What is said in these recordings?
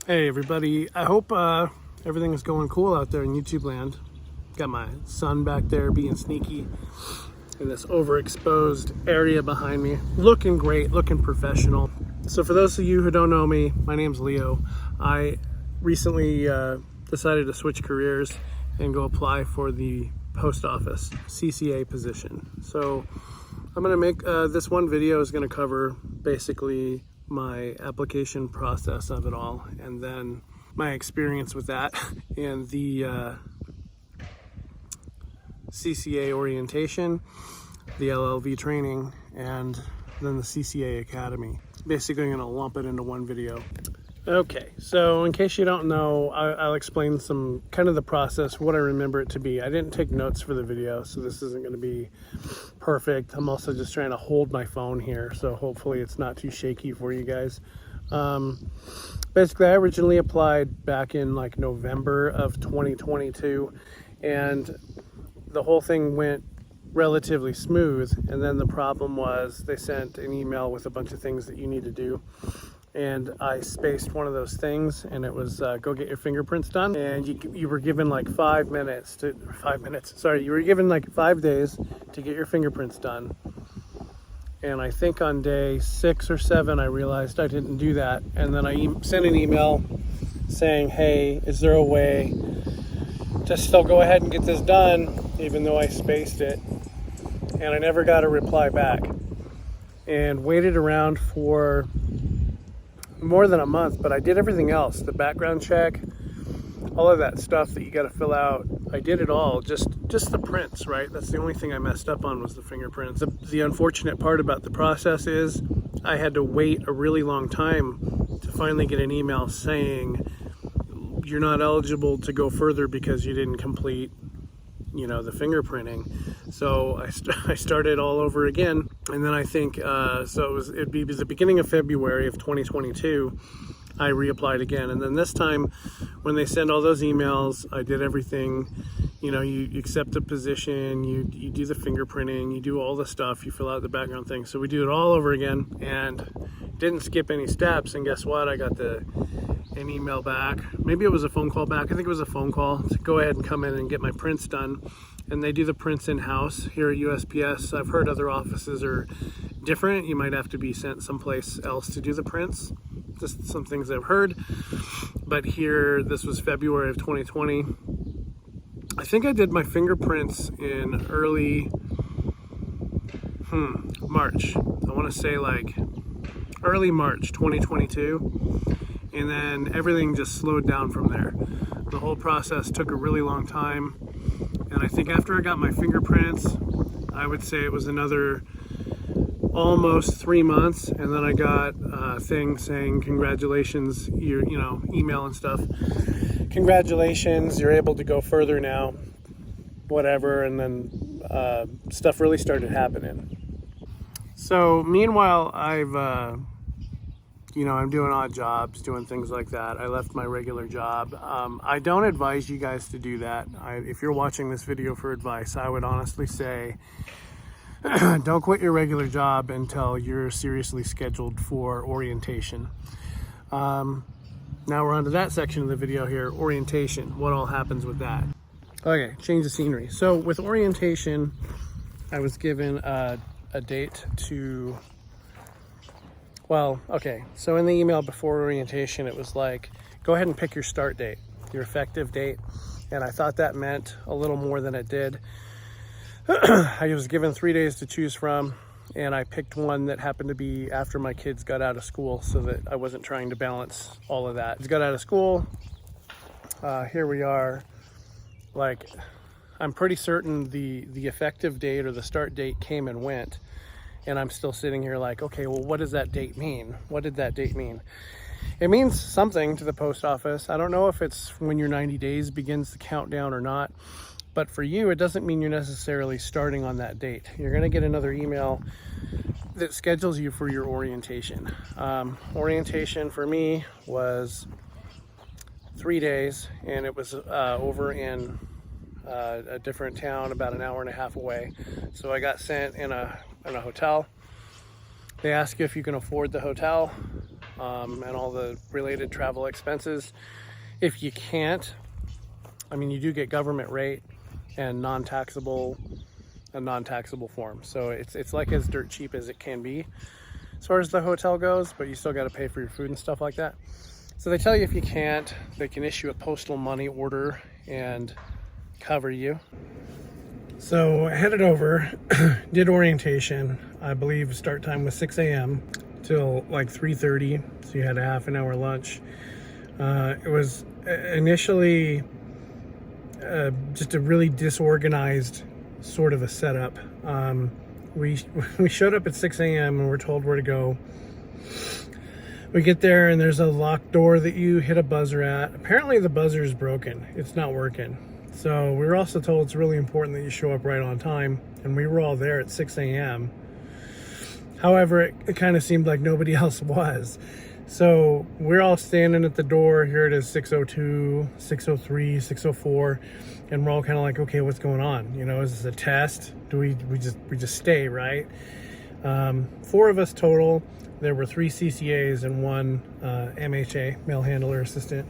Hey everybody, I hope everything is going cool out there in YouTube land. Got my son back there being sneaky in this overexposed area behind me. Looking great, looking professional. So for those of you who don't know me, my name's Leo. I recently decided to switch careers and go apply for the post office CCA position. So I'm gonna make this one video is gonna cover basically my application process of it all, and then my experience with that and the CCA orientation, the LLV training, and then the CCA Academy. Basically, I'm gonna lump it into one video. Okay, so in case you don't know, I'll explain some kind of the process, what I remember it to be. I didn't take notes for the video, so this isn't going to be perfect. I'm also just trying to hold my phone here, so hopefully it's not too shaky for you guys. Basically, I originally applied back in like November of 2022, and the whole thing went relatively smooth. And then the problem was they sent an email with a bunch of things that you need to do. And I spaced one of those things, and it was go get your fingerprints done. And you were given like 5 minutes. You were given like 5 days to get your fingerprints done. And I think on day 6 or 7, I realized I didn't do that. And then I sent an email saying, hey, is there a way to still go ahead and get this done, even though I spaced it? And I never got a reply back. And waited around for more than a month, but I did everything else, the background check, all of that stuff that you got to fill out. I did it all, just the prints, right? That's the only thing I messed up on, was the fingerprints. The unfortunate part about the process is I had to wait a really long time to finally get an email saying you're not eligible to go further because you didn't complete, the fingerprinting. So I started all over again, and then I think it'd be the beginning of February of 2022. I reapplied again, and then this time when they send all those emails, I did everything. You accept the position, you do the fingerprinting, you do all the stuff, you fill out the background thing. So we do it all over again, and didn't skip any steps. And guess what? I got an email back. Maybe it was a phone call back. I think it was a phone call to go ahead and come in and get my prints done. And they do the prints in-house here at USPS. I've heard other offices are different. You might have to be sent someplace else to do the prints. Just some things I've heard. But here, this was February of 2020. I think I did my fingerprints in early March. I want to say like early March 2022. And then everything just slowed down from there. The whole process took a really long time. And I think after I got my fingerprints, I would say it was another almost 3 months. And then I got a thing saying, congratulations, your email and stuff. Congratulations, you're able to go further now, whatever. And then stuff really started happening. So meanwhile, I'm doing odd jobs, doing things like that. I left my regular job. I don't advise you guys to do that. If you're watching this video for advice, I would honestly say don't quit your regular job until you're seriously scheduled for orientation. Now we're on to that section of the video here, orientation, what all happens with that. Okay, change the scenery. So with orientation, I was given a date to... Well, okay, so in the email before orientation, it was like, go ahead and pick your start date, your effective date. And I thought that meant a little more than it did. I was given 3 days to choose from, and I picked one that happened to be after my kids got out of school, so that I wasn't trying to balance all of that. Kids got out of school, here we are. Like, I'm pretty certain the effective date or the start date came and went. And I'm still sitting here like, okay, well, what does that date mean? What did that date mean? It means something to the post office. I don't know if it's when your 90 days begins the countdown or not, but for you, it doesn't mean you're necessarily starting on that date. You're gonna get another email that schedules you for your orientation. Orientation for me was 3 days, and it was over in a different town about an hour and a half away. So I got sent in a hotel. They ask you if you can afford the hotel. and all the related travel expenses. If you can't, I mean, you do get government rate and non-taxable form. So it's like as dirt cheap as it can be as far as the hotel goes, but you still got to pay for your food and stuff like that. So they tell you if you can't, they can issue a postal money order and cover you. So I headed over, did orientation. I believe start time was 6 a.m. till like 3:30, so you had a half an hour lunch. It was initially just a really disorganized sort of a setup. We showed up at 6 a.m. and we're told where to go. We get there and there's a locked door that you hit a buzzer at. Apparently the buzzer is broken. It's not working. So we were also told it's really important that you show up right on time, and we were all there at 6 a.m. However, it kind of seemed like nobody else was. So we're all standing at the door. Here it is, 6:02, 6:03, 6:04, and we're all kind of like, okay, what's going on? You know, is this a test? Do we just stay, right? 4 of us total. There were 3 CCAs and 1 MHA, mail handler assistant.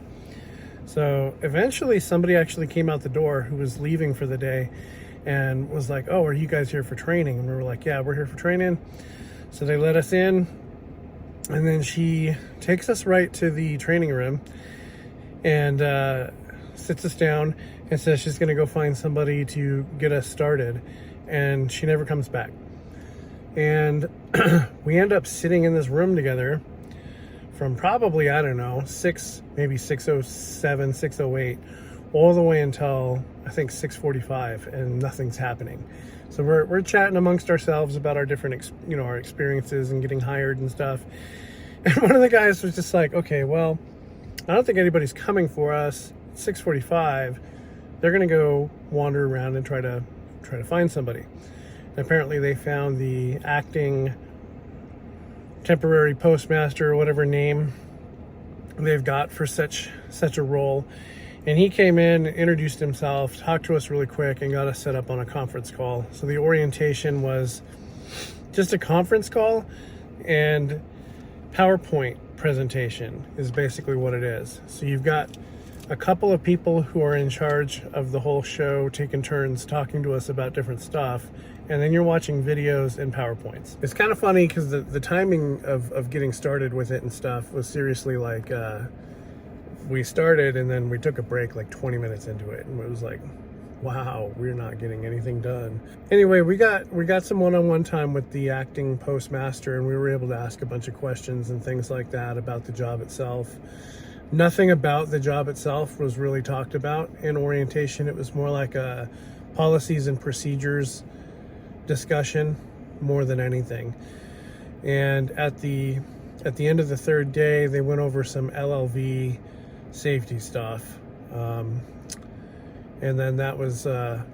So eventually somebody actually came out the door who was leaving for the day and was like, oh, are you guys here for training? And we were like, yeah, we're here for training. So they let us in, and then she takes us right to the training room and sits us down and says she's going to go find somebody to get us started, and she never comes back. And we end up sitting in this room together from probably, I don't know, 6:07, 6:08, all the way until I think 6:45, and nothing's happening. So we're chatting amongst ourselves about our different, our experiences and getting hired and stuff. And one of the guys was just like, okay, well, I don't think anybody's coming for us. It's 6:45. They're gonna go wander around and try to find somebody. And apparently they found the acting temporary postmaster, or whatever name they've got for such a role. And he came in, introduced himself, talked to us really quick, and got us set up on a conference call. So the orientation was just a conference call, and PowerPoint presentation is basically what it is. So you've got a couple of people who are in charge of the whole show taking turns talking to us about different stuff, and then you're watching videos and PowerPoints. It's kind of funny because the timing of getting started with it and stuff was seriously like, we started and then we took a break like 20 minutes into it, and it was like, wow, we're not getting anything done. Anyway, we got some one-on-one time with the acting postmaster, and we were able to ask a bunch of questions and things like that about the job itself. Nothing about the job itself was really talked about in orientation. It was more like a policies and procedures discussion more than anything. And at the end of the 3rd day, they went over some LLV safety stuff. And then that was on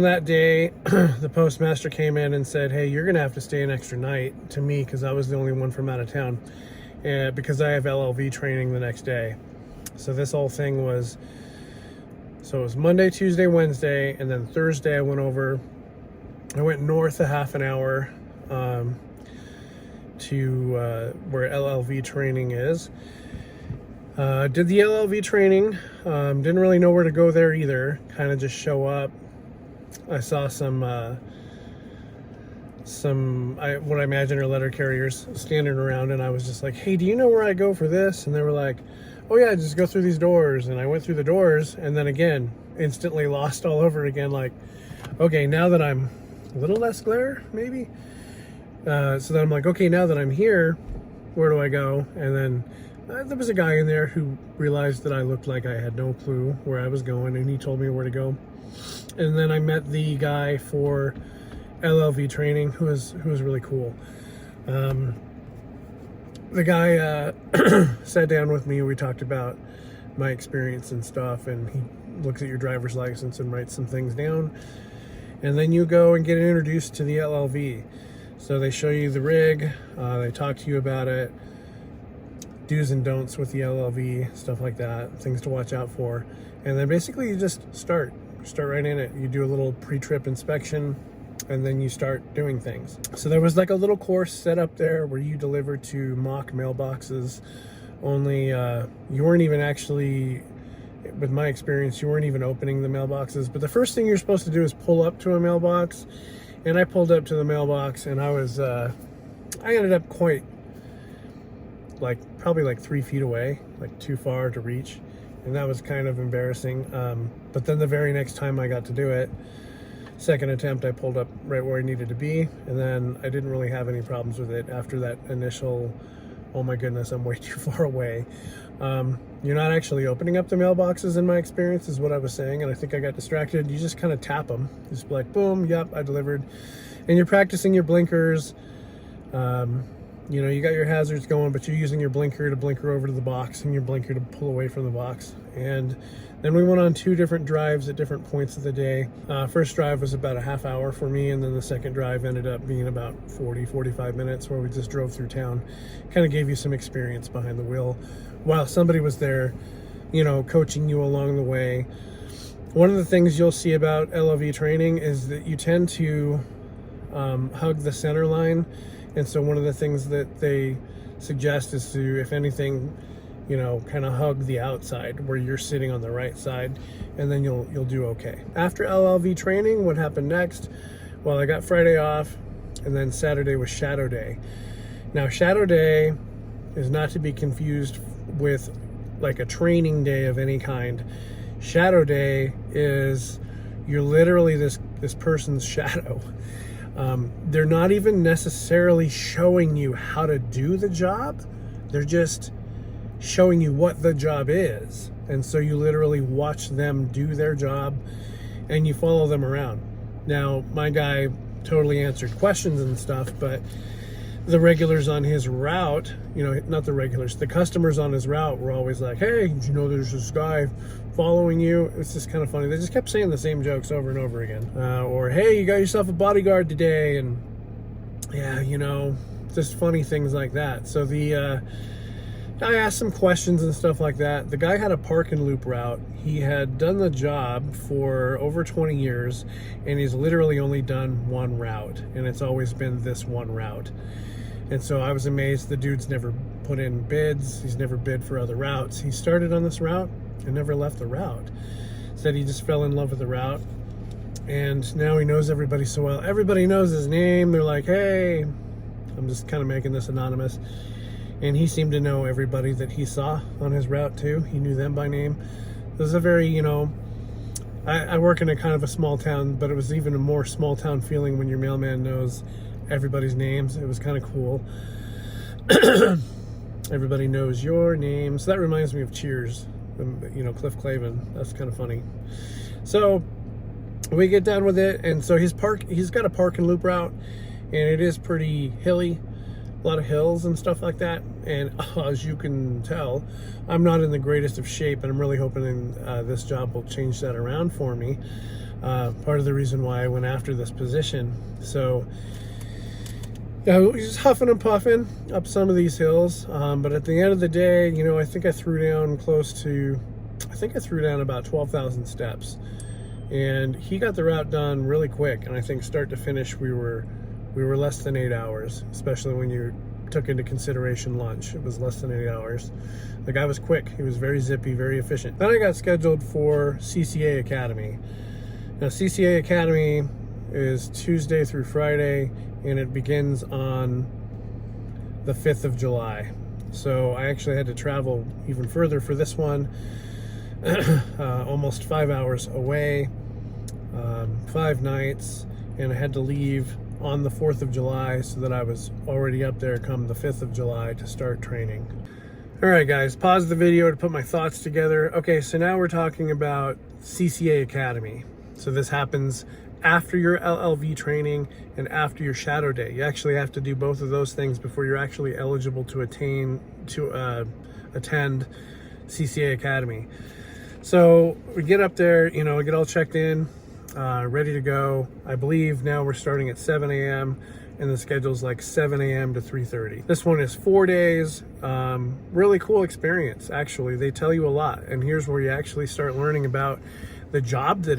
that day, the postmaster came in and said, hey, you're gonna have to stay an extra night, to me, because I was the only one from out of town, because I have LLV training the next day. So this whole thing was, so it was Monday, Tuesday, Wednesday, and then Thursday I went north a half an hour to where LLV training is. Did the LLV training, didn't really know where to go there either, kind of just show up. I saw some what I imagine are letter carriers standing around, and I was just like, hey, do you know where I go for this? And they were like, oh yeah, just go through these doors. And I went through the doors, and then again, instantly lost all over again, like, okay, now that I'm a little less glare, maybe. So then I'm like, okay, now that I'm here, where do I go? And then there was a guy in there who realized that I looked like I had no clue where I was going, and he told me where to go. And then I met the guy for LLV training, who was really cool. The guy sat down with me, and we talked about my experience and stuff, and he looks at your driver's license and writes some things down. And then you go and get introduced to the LLV. So they show you the rig, they talk to you about it, do's and don'ts with the LLV, stuff like that, things to watch out for. And then basically you just start right in it. You do a little pre-trip inspection, and then you start doing things. So there was like a little course set up there where you deliver to mock mailboxes. Only you weren't even actually, with my experience, you weren't even opening the mailboxes. But the first thing you're supposed to do is pull up to a mailbox. And I pulled up to the mailbox, and I ended up probably like 3 feet away, like too far to reach. And that was kind of embarrassing. But then the very next time I got to do it, second attempt, I pulled up right where I needed to be. And then I didn't really have any problems with it after that initial, oh my goodness, I'm way too far away. You're not actually opening up the mailboxes in my experience, is what I was saying. And I think I got distracted. You just kind of tap them. Just be like, boom, yep, I delivered. And you're practicing your blinkers. You know, you got your hazards going, but you're using your blinker to blinker over to the box and your blinker to pull away from the box. And then we went on 2 different drives at different points of the day. First drive was about a half hour for me, and then the second drive ended up being about 45 minutes, where we just drove through town. Kind of gave you some experience behind the wheel while somebody was there, you know, coaching you along the way. One of the things you'll see about LLV training is that you tend to hug the center line. And so one of the things that they suggest is to, if anything, you know, kind of hug the outside where you're sitting on the right side, and then you'll do okay. After LLV training, what happened next? Well, I got Friday off, and then Saturday was shadow day. Now, shadow day is not to be confused with like a training day of any kind. Shadow day is you're literally this person's shadow. They're not even necessarily showing you how to do the job. They're just showing you what the job is. And so you literally watch them do their job and you follow them around. Now, my guy totally answered questions and stuff, but the regulars on his route, you know, not the regulars, the customers on his route were always like, hey, you know, there's this guy following you. It's just kind of funny. They just kept saying the same jokes over and over again. Or, hey, you got yourself a bodyguard today. And yeah, you know, just funny things like that. So I asked some questions and stuff like that. The guy had a park and loop route. He had done the job for over 20 years, and he's literally only done one route. And it's always been this one route. And so I was amazed the dude's never put in bids. He's never bid for other routes. He started on this route and never left the route. Said he just fell in love with the route. And now he knows everybody so well. Everybody knows his name. They're like, hey, I'm just kind of making this anonymous. And he seemed to know everybody that he saw on his route too. He knew them by name. This is a very, you know, I work in a kind of a small town, but it was even a more small town feeling when your mailman knows everybody's names. It was kind of cool. Everybody knows your name. So that reminds me of Cheers, you know, Cliff Clavin. That's kind of funny. So we get done with it, and so he's got a park and loop route, and it is pretty hilly, a lot of hills and stuff like that. And as you can tell, I'm not in the greatest of shape, and I'm really hoping this job will change that around for me. Part of the reason why I went after this position. So yeah, just huffing and puffing up some of these hills. But at the end of the day, you know, I think I threw down about 12,000 steps. And he got the route done really quick. And I think start to finish, we were less than 8 hours, especially when you took into consideration lunch. It was less than 8 hours. The guy was quick. He was very zippy, very efficient. Then I got scheduled for CCA Academy. Now, CCA Academy is Tuesday through Friday, and it begins on the 5th of July. So I actually had to travel even further for this one, almost 5 hours away, 5 nights, and I had to leave on the 4th of July so that I was already up there come the 5th of July to start training. All right, guys, pause the video to put my thoughts together. Okay, so now we're talking about CCA Academy. So this happens after your LLV training and after your shadow day. You actually have to do both of those things before you're actually eligible to attend CCA Academy. So we get up there, you know, get all checked in, ready to go. I believe now we're starting at 7 a.m. and the schedule's like 7 a.m. to 3:30. This one is 4 days. Really cool experience, actually. They tell you a lot, and here's where you actually start learning about the job that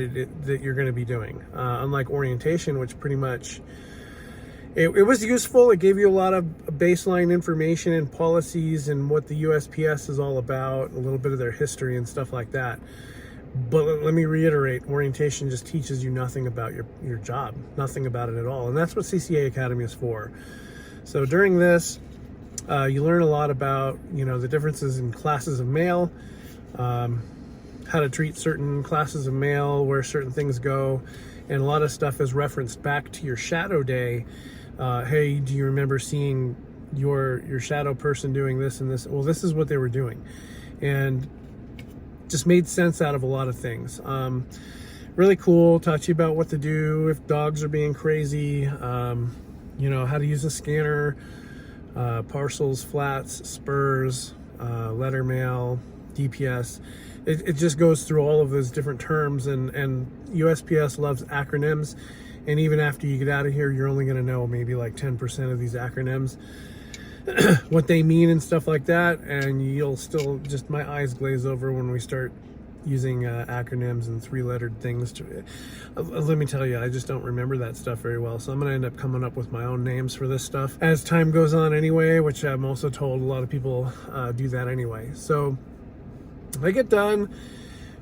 you're going to be doing. Unlike orientation, which pretty much it was useful. It gave you a lot of baseline information and policies and what the USPS is all about, a little bit of their history and stuff like that. But let me reiterate, orientation just teaches you nothing about your job, nothing about it at all. And that's what CCA Academy is for. So during this, you learn a lot about, the differences in classes of mail, how to treat certain classes of mail, where certain things go, and a lot of stuff is referenced back to your shadow day. Hey, do you remember seeing your shadow person doing this and this? Well, this is what they were doing. And just made sense out of a lot of things. Really cool. Taught you about what to do if dogs are being crazy, how to use a scanner, parcels, flats, spurs, letter mail, DPS. It just goes through all of those different terms, and USPS loves acronyms. And even after you get out of here, you're only going to know maybe like 10% of these acronyms, what they mean and stuff like that. And you'll still just, my eyes glaze over when we start using acronyms and three-lettered things. Let me tell you, I just don't remember that stuff very well. So I'm going to end up coming up with my own names for this stuff as time goes on anyway, which I'm also told a lot of people do that anyway. So I get done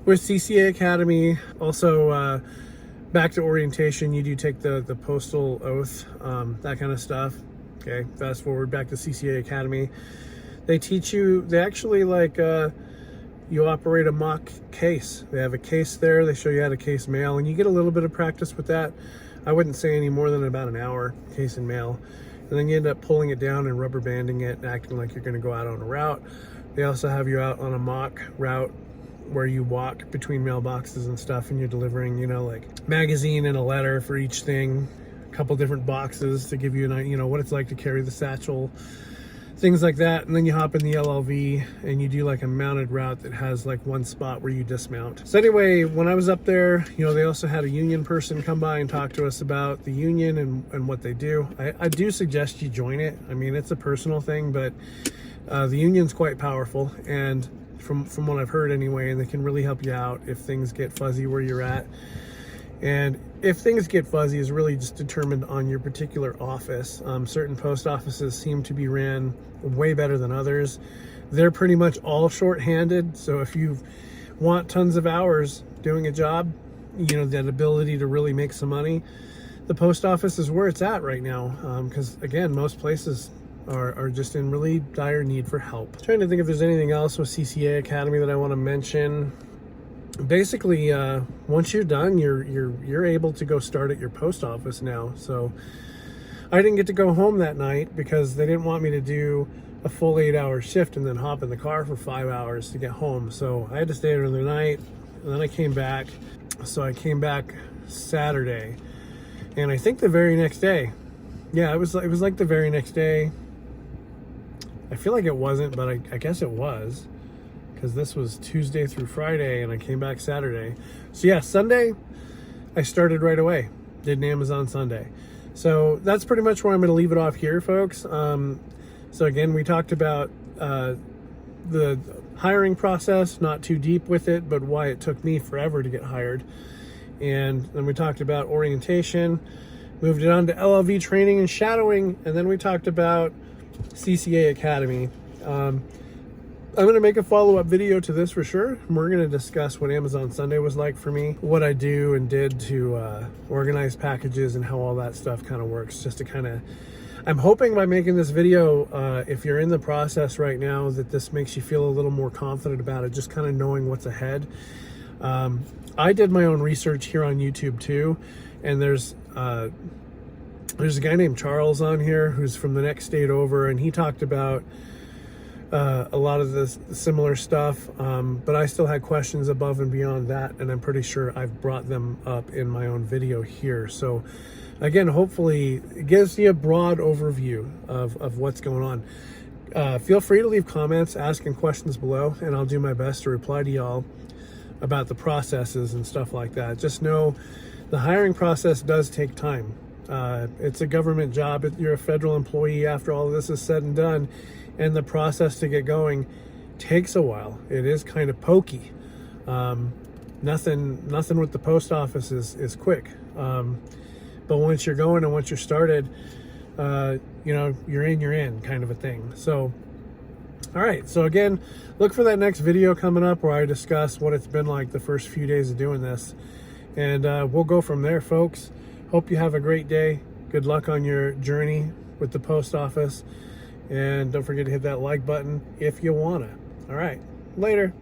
with CCA Academy. Also, back to orientation, you do take the postal oath, that kind of stuff. Okay, fast forward back to CCA Academy. They teach you, they actually you operate a mock case. They have a case there. They show you how to case mail, and you get a little bit of practice with that. I wouldn't say any more than about an hour case and mail. And then you end up pulling it down and rubber banding it and acting like you're going to go out on a route. They also have you out on a mock route where you walk between mailboxes and stuff, and you're delivering, like magazine and a letter for each thing, a couple different boxes to give you an, what it's like to carry the satchel, things like that. And then you hop in the LLV and you do like a mounted route that has like one spot where you dismount. So anyway, when I was up there, they also had a union person come by and talk to us about the union and what they do. I do suggest you join it. I mean, it's a personal thing, but the union's quite powerful, and from what I've heard anyway, and they can really help you out if things get fuzzy where you're at. And if things get fuzzy is really just determined on your particular office. Certain post offices seem to be ran way better than others. They're pretty much all short-handed. So if you want tons of hours doing a job, that ability to really make some money, the post office is where it's at right now. Because again, most places are just in really dire need for help. Trying to think if there's anything else with CCA Academy that I want to mention. Basically, once you're done, you're able to go start at your post office now. So I didn't get to go home that night because they didn't want me to do a full 8-hour shift and then hop in the car for 5 hours to get home. So I had to stay there the night, and then I came back. So I came back Saturday, and I think the very next day, it was like the very next day. I feel like it wasn't, but I guess it was, because this was Tuesday through Friday, and I came back Saturday. So yeah, Sunday, I started right away. Did an Amazon Sunday. So that's pretty much where I'm going to leave it off here, folks. So again, we talked about the hiring process, not too deep with it, but why it took me forever to get hired. And then we talked about orientation, moved it on to LLV training and shadowing, and then we talked about CCA Academy. I'm going to make a follow-up video to this for sure. We're going to discuss what Amazon Sunday was like for me, what I do and did to organize packages, and how all that stuff kind of works. Just to kind of, I'm hoping by making this video, if you're in the process right now, that this makes you feel a little more confident about it, just kind of knowing what's ahead. I did my own research here on YouTube too, and there's a guy named Charles on here who's from the next state over, and he talked about a lot of this similar stuff, but I still had questions above and beyond that, and I'm pretty sure I've brought them up in my own video here. So again, hopefully it gives you a broad overview of what's going on. Feel free to leave comments, asking questions below, and I'll do my best to reply to y'all about the processes and stuff like that. Just know the hiring process does take time. It's a government job. You're a federal employee after all of this is said and done, and the process to get going takes a while. It is kind of pokey. nothing with the post office is quick. But once you're going and once you're started, you know, you're in kind of a thing. So, all right. So again, look for that next video coming up where I discuss what it's been like the first few days of doing this. And we'll go from there, folks. Hope you have a great day. Good luck on your journey with the post office. And don't forget to hit that like button if you wanna. All right. Later.